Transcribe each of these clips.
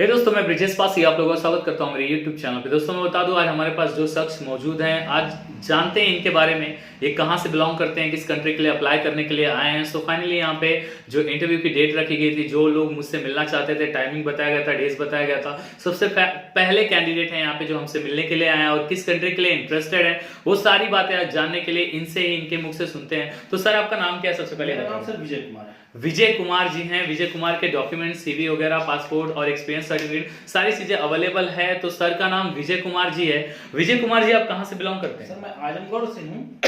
हे दोस्तों, मैं ब्रिजेश पासी आप लोगों का स्वागत करता हूं मेरे YouTube चैनल पे। दोस्तों मैं बता दूं, आज हमारे पास जो शख्स मौजूद हैं, आज जानते हैं इनके बारे में, ये कहां से बिलोंग करते हैं, किस कंट्री के लिए अप्लाई करने के लिए आए हैं। सो फाइनली यहाँ पे जो इंटरव्यू की डेट रखी गई थी, जो लोग मुझसे मिलना चाहते थे, टाइमिंग बताया गया था, डेज बताया गया था। सबसे पहले कैंडिडेट हैं यहाँ पे जो हमसे मिलने के लिए आए हैं और किस कंट्री के लिए इंटरेस्टेड है, वो सारी बातें आज जानने के लिए इनसे ही, इनके मुख से सुनते हैं। तो सर, आपका नाम क्या है? सबसे पहले मेरा नाम सर विजय कुमार है। विजय कुमार जी हैं। विजय कुमार के डॉक्यूमेंट, सीवी वगैरह, पासपोर्ट और एक्सपीरियंस सर्टिफिकेट सारी चीजें अवेलेबल है। तो सर का नाम विजय कुमार जी है। विजय कुमार जी, आप कहां से बिलोंग करते हैं? सर मैं आजमगढ़ से हूँ।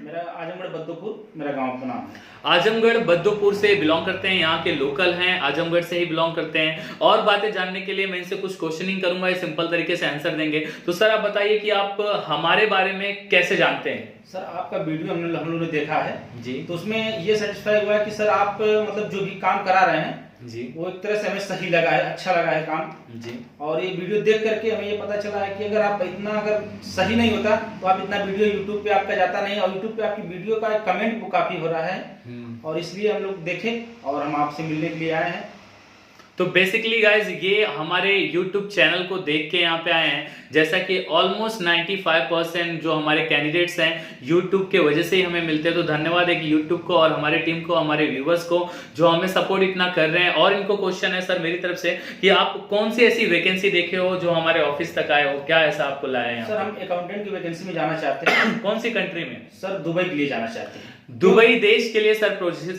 मेरा आजमगढ़ बद्दोपुर मेरा गांव का नाम है। आजमगढ़ बद्दोपुर से बिलोंग करते हैं, यहाँ के लोकल हैं, आजमगढ़ से ही बिलोंग करते हैं। और बातें जानने के लिए मैं इनसे कुछ क्वेश्चनिंग करूंगा, ये सिंपल तरीके से आंसर देंगे। तो सर आप बताइए कि आप हमारे बारे में कैसे जानते हैं? सर आपका वीडियो हम लोगों ने देखा है जी। तो उसमें ये सेटिस्फाई हुआ है कि सर आप मतलब जो भी काम करा रहे हैं जी, वो एक तरह से हमें सही लगा है, अच्छा लगा है काम जी। और ये वीडियो देख करके हमें ये पता चला है कि अगर सही नहीं होता तो आप इतना वीडियो यूट्यूब पे आपका जाता नहीं, और यूट्यूब पे आपकी वीडियो का कमेंट काफी हो रहा है और इसलिए हम लोग देखे और हम आपसे मिलने के लिए आए हैं। तो बेसिकली गाइज, ये हमारे YouTube चैनल को देख के यहाँ पे आए हैं। जैसा कि ऑलमोस्ट 95% जो हमारे कैंडिडेट्स हैं YouTube के वजह से ही हमें मिलते हैं। तो धन्यवाद है कि YouTube को और हमारे टीम को, हमारे व्यूवर्स को, जो हमें सपोर्ट इतना कर रहे हैं। और इनको क्वेश्चन है सर मेरी तरफ से कि आप कौन सी ऐसी वैकेंसी देखे हो जो हमारे ऑफिस तक आए हो, क्या ऐसा आपको लाया है? सर हम अकाउंटेंट की वैकेंसी में जाना चाहते हैं। कौन सी कंट्री में? सर दुबई के लिए जाना चाहते हैं। दुबई देश के लिए सर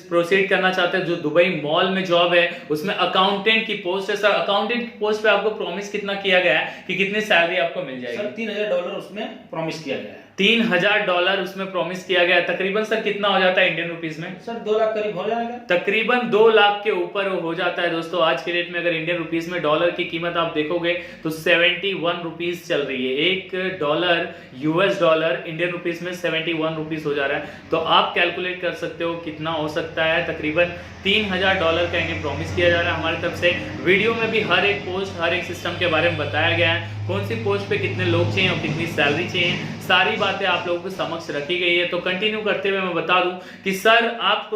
प्रोसीड करना चाहते हैं। जो दुबई मॉल में जॉब है उसमें अकाउंटेंट की पोस्ट है। सर अकाउंटेंट की पोस्ट पे आपको प्रॉमिस कितना किया गया है कि कितनी सैलरी आपको मिल जाएगी? सर $3000 उसमें प्रॉमिस किया गया है। $3000 उसमें प्रॉमिस किया गया है। तकरीबन सर कितना हो जाता है इंडियन रुपीस में? सर 2 लाख करीब हो जाएगा। तकरीबन 2 लाख के ऊपर हो जाता है। दोस्तों आज के डेट में अगर इंडियन रुपीस में डॉलर की कीमत आप देखोगे तो 71 रुपीस चल रही है। $1 US डॉलर इंडियन रुपीस में 71 रुपीस हो जा रहा है। तो आप कैलकुलेट कर सकते हो कितना हो सकता है। तकरीबन $3000 का इन्हें प्रॉमिस किया जा रहा है हमारी तरफ से। वीडियो में भी हर एक पोस्ट, हर एक सिस्टम के बारे में बताया गया है, कौन सी पोस्ट पे कितने लोग चाहिए और कितनी सैलरी चाहिए, सारी बातें आप लोगों के समक्ष रखी गई है। तो कंटिन्यू करते हुए मैं बता दूं कि सर आप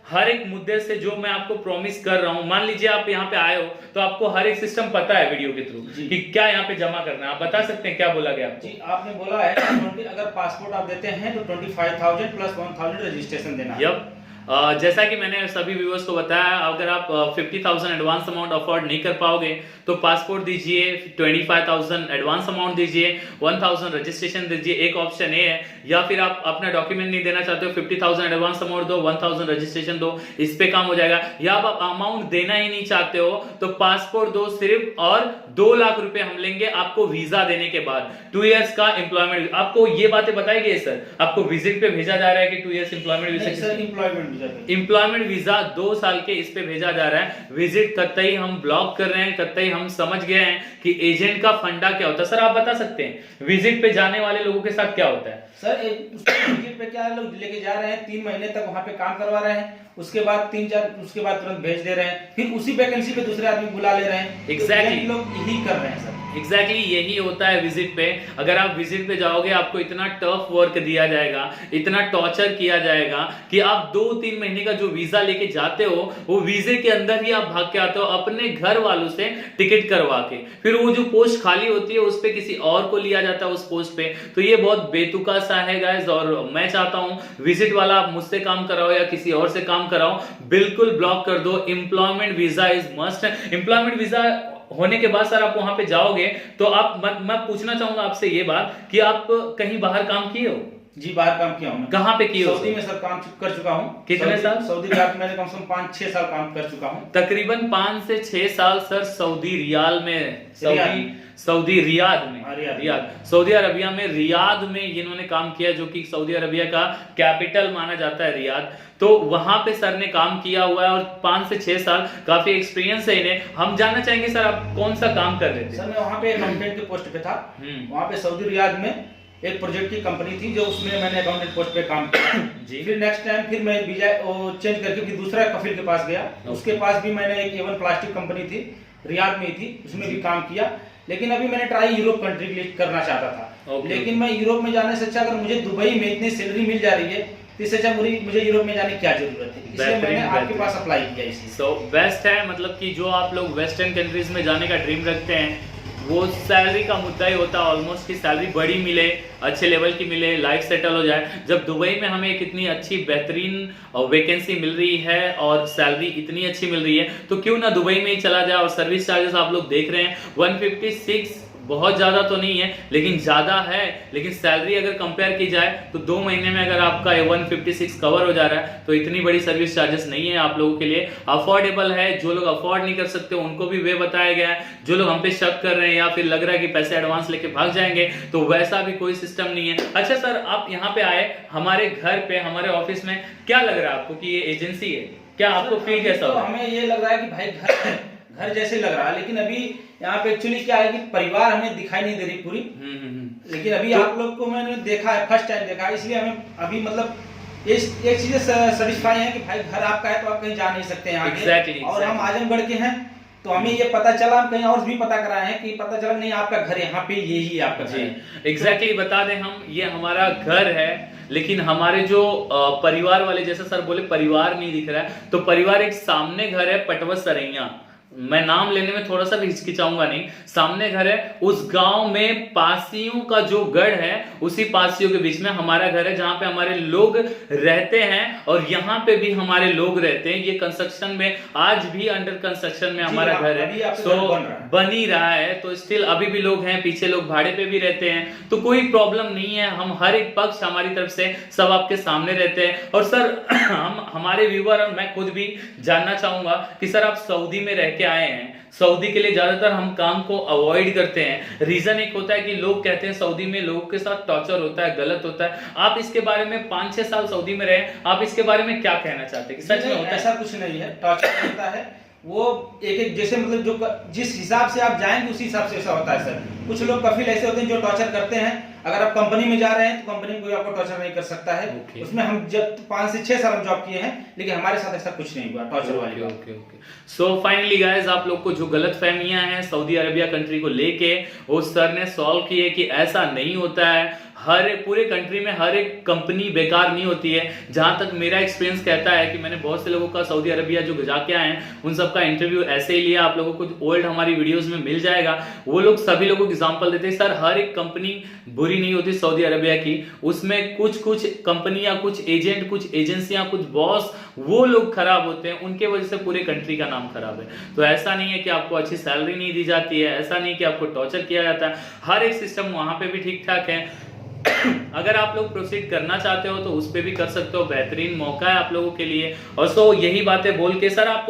हर एक मुद्दे से जो मैं आपको प्रॉमिस कर रहा हूं, मान लीजिए आप यहाँ पे आए हो तो आपको हर एक सिस्टम पता है वीडियो के थ्रू कि क्या यहाँ पे जमा करना है। आप बता सकते हैं क्या बोला गया आपको? जी, आपने बोला है अगर पासपोर्ट आप देते हैं तो 25,000 प्लस 1,000 रजिस्ट्रेशन देना है। जैसा कि मैंने सभी व्यूअर्स को बताया, अगर आप 50,000 एडवांस अमाउंट अफोर्ड नहीं कर पाओगे तो पासपोर्ट दीजिए, 25,000 एडवांस अमाउंट दीजिए, 1,000 रजिस्ट्रेशन दीजिए, एक ऑप्शन ए है। या फिर आप अपना डॉक्यूमेंट नहीं देना चाहते हो, 50,000 एडवांस अमाउंट दो, 1,000 रजिस्ट्रेशन दो, इस पे काम हो जाएगा। या आप अमाउंट देना ही नहीं चाहते हो तो पासपोर्ट दो सिर्फ, और 2 लाख रुपए हम लेंगे आपको वीजा देने के बाद। 2 इयर्स का एम्प्लॉयमेंट, आपको ये बातें बताई गई सर? आपको विजिट पे भेजा जा रहा है कि 2 years employment visa? Employment visa 2 साल के इस पे भेजा जा रहा है। विजिट कतई हम ब्लॉक कर रहे हैं, कतई हम समझ गए हैं कि एजेंट का फंडा क्या होता है। सर आप बता सकते हैं विजिट पे जाने वाले लोगों के साथ क्या होता है? सर विजिट पे क्या लोग लेके जा रहे हैं, 3 महीने तक वहां पे काम करवा रहे हैं, उसके बाद 3-4 उसके बाद तुरंत भेज दे रहे हैं, फिर उसी वैकेंसी पे दूसरे आदमी बुला ले रहे हैं। एग्जैक्टली लोग यही कर रहे हैं सर। एग्जैक्टली यही होता है विजिट पे। अगर आप विजिट पे जाओगे आपको इतना टफ वर्क दिया जाएगा, इतना टॉर्चर किया जाएगा कि आप 2-3 महीने का जो वीजा लेके जाते हो वो वीजे के अंदर ही आप भाग के आते हो अपने घर वालों से टिकट करवा के। फिर वो जो पोस्ट खाली होती है उस पे किसी और को लिया जाता है उस पोस्ट पे। तो ये बहुत बेतुका सा है गाइस, और मैं चाहता हूं विजिट वाला आप मुझसे काम कराओ या किसी और से काम कराओ, बिल्कुल ब्लॉक कर दो। Employment visa is must. Employment visa होने के बाद सर आप वहां पे जाओगे तो आप, मैं पूछना चाहूंगा आपसे ये बात कि आप कहीं बाहर काम किए हो? जी बाहर काम किया हूँ। कहाँ पे किए हो? सऊदी में सर काम कर चुका हूँ। कितने साल? सऊदी रियाद मैंने कम से कम 5-6 साल काम कर चुका हूँ। तकरीबन 5 से 6 साल सर सऊदी रियाल में, सऊदी रियाद में, सऊदी अरबिया में, रियाद में इन्होंने काम किया, जो कि सऊदी अरबिया का कैपिटल माना जाता है रियाद। तो वहां पे सर ने काम किया हुआ है और 5 से 6 साल काफी एक्सपीरियंस है इन्हें। हम जानना चाहेंगे सर आप कौन सा काम कर रहे थे? सर मैं वहां पे अकाउंटेंट के पोस्ट पे था। वहां पे सऊदी रियाद में एक प्रोजेक्ट की कंपनी थी जो उसमें मैंने अकाउंटेंट पोस्ट पे काम किया जी। फिर नेक्स्ट टाइम फिर मैं वीजा चेंज करके फिर दूसरा कफिल के पास गया। उसके पास भी मैंने एक एवन प्लास्टिक कंपनी थी, रियाद में थी, उसमें भी काम किया। लेकिन अभी मैंने ट्राई यूरोप कंट्री के लिए करना चाहता था। लेकिन मैं यूरोप में जाने से अच्छा अगर मुझे दुबई में इतनी सैलरी मिल जा रही है तो इससे अच्छा मुझे यूरोप में जाने की क्या जरूरत है, इसलिए मैंने आपके पास अप्लाई किया इसलिए। सो बेस्ट है, मतलब कि जो आप लोग वेस्टर्न कंट्रीज में जाने का ड्रीम रखते हैं वो सैलरी का मुद्दा ही होता है ऑलमोस्ट, कि सैलरी बड़ी मिले, अच्छे लेवल की मिले, लाइफ सेटल हो जाए। जब दुबई में हमें एक इतनी अच्छी बेहतरीन वैकेंसी मिल रही है और सैलरी इतनी अच्छी मिल रही है तो क्यों ना दुबई में ही चला जाए। और सर्विस चार्जेस आप लोग देख रहे हैं 156, बहुत ज़्यादा तो नहीं है लेकिन ज़्यादा है। लेकिन सैलरी अगर कंपेयर की जाए तो 2 महीने में अगर आपका 156 कवर हो जा रहा है तो इतनी बड़ी सर्विस चार्जेस नहीं है आप लोगों के लिए, अफोर्डेबल है। जो लोग अफोर्ड नहीं कर सकते उनको भी वे बताया गया है। जो लोग हम पे शक कर रहे हैं या फिर लग रहा है कि पैसे एडवांस लेके भाग जाएंगे तो वैसा भी कोई सिस्टम नहीं है। अच्छा सर, आप यहाँ पे आए हमारे घर पे, हमारे ऑफिस में, क्या लग रहा है आपको कि ये एजेंसी है? क्या आपको फील कैसा हो? हमें ये लग रहा है कि भाई घर जैसे लग रहा है, लेकिन अभी यहाँ पे एक्चुअली क्या है कि परिवार हमें दिखाई नहीं दे रही पूरी। लेकिन अभी तो आप लोग को मैंने देखा है, फर्स्ट टाइम देखा है, इसलिए हमें अभी मतलब ये चीजें सेटिस्फाई है कि भाई घर आपका है तो आप कहीं जा नहीं सकते हैं आगे। exactly. और हम आजमगढ़ के हैं तो हमें ये पता चला, हम कहीं और भी पता कराए हैं कि पता चला नहीं आपका घर यहाँ पे यही है आपका घर। एग्जैक्टली बता दें हम, ये हमारा घर है लेकिन हमारे जो परिवार वाले, जैसे सर बोले परिवार नहीं दिख रहा है, तो परिवार एक सामने घर है पटवस सरैया, मैं नाम लेने में थोड़ा सा भी हिचकिचाऊंगा नहीं, सामने घर है। उस गांव में पासियों का जो गढ़ है उसी पासियों के बीच में हमारा घर है जहां पे हमारे लोग रहते हैं और यहाँ पे भी हमारे लोग रहते हैं। ये कंस्ट्रक्शन में आज भी अंडर कंस्ट्रक्शन में हमारा घर है, तो बन ही रहा है, तो स्टिल अभी भी लोग हैं, पीछे लोग भाड़े पे भी रहते हैं, तो कोई प्रॉब्लम नहीं है। हम हर एक पक्ष हमारी तरफ से सब आपके सामने रहते हैं। और सर हम हमारे व्यूअर और मैं खुद भी जानना चाहूंगा कि सर आप सऊदी में रह के आए हैं, सऊदी के लिए ज्यादातर हम काम को अवॉइड करते हैं। रीजन एक होता है कि लोग कहते हैं सऊदी में लोगों के साथ टॉर्चर होता है, गलत होता है। आप इसके बारे में 5-6 साल सऊदी में रहे, आप इसके बारे में क्या कहना चाहते हैं कि सच में होता है? ऐसा कुछ नहीं है, टॉर्चर होता है वो एक जैसे मतलब जो जिस हिसाब से आप जाएंगे उसी हिसाब से ऐसा होता है सर। कुछ लोग कफिल ऐसे होते हैं जो टॉर्चर करते हैं। अगर आप कंपनी में जा रहे हैं तो कंपनी में कोई आपको टॉर्चर नहीं कर सकता है। उसमें हम जब 5 से 6 साल हम जॉब किए हैं लेकिन हमारे साथ ऐसा कुछ नहीं हुआ टॉर्चर वाली। ओके। सो फाइनली गाइस, आप लोग को जो गलत फहमियां हैं सऊदी अरेबिया कंट्री को लेके वो सर ने सॉल्व की है कि ऐसा नहीं होता है। हर पूरे कंट्री में हर एक कंपनी बेकार नहीं होती है। जहां तक मेरा एक्सपीरियंस कहता है कि मैंने बहुत से लोगों का सऊदी अरेबिया जो जाके आए हैं उन सबका इंटरव्यू ऐसे ही लिया, आप लोगों को ओल्ड हमारी वीडियोस में मिल जाएगा। वो लोग सभी लोगों को एग्जांपल देते हैं, सर हर एक कंपनी बुरी नहीं होती सऊदी अरेबिया की, उसमें कुछ कंपनियां, कुछ एजेंट, कुछ एजेंसियां, कुछ बॉस वो लोग खराब होते हैं, उनके वजह से पूरे कंट्री का नाम खराब है। तो ऐसा नहीं है कि आपको अच्छी सैलरी नहीं दी जाती है, ऐसा नहीं कि आपको टॉर्चर किया जाता है, हर एक सिस्टम वहां पे भी ठीक ठाक है। अगर आप लोग प्रोसीड करना चाहते हो तो उस पे भी कर सकते हो, बेहतरीन मौका है आप लोगों के लिए। और सो यही बातें बोल के सर आप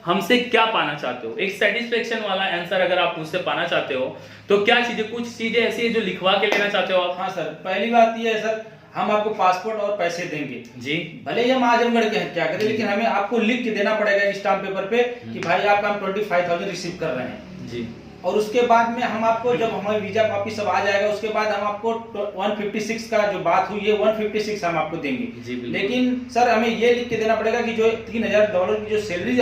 हमसे क्या पाना चाहते हो? एक सेटिस्फेक्शन वाला आंसर अगर आप मुझसे पाना चाहते हो तो क्या चीजें, कुछ चीजें ऐसी है जो लिखवा के लेना चाहते हो आप? हाँ सर, पहली बात ये है सर, हम आपको पासपोर्ट और पैसे देंगे जी, भले ही हम आजमगढ़ के हैं क्या करें, लेकिन हमें आपको लिख के देना पड़ेगा स्टाम्प पेपर पे कि भाई आपका हम 25,000 रिसीव कर रहे हैं जी। और उसके बाद में हम आपको, जब हमारा वीजा कॉपी सब आ जाएगा उसके बाद हम आपको 156 का जो बात हुई है 156 हम आपको देंगे। लेकिन सर हमें ये लिख के देना पड़ेगा कि जो $3,000 की जो सैलरी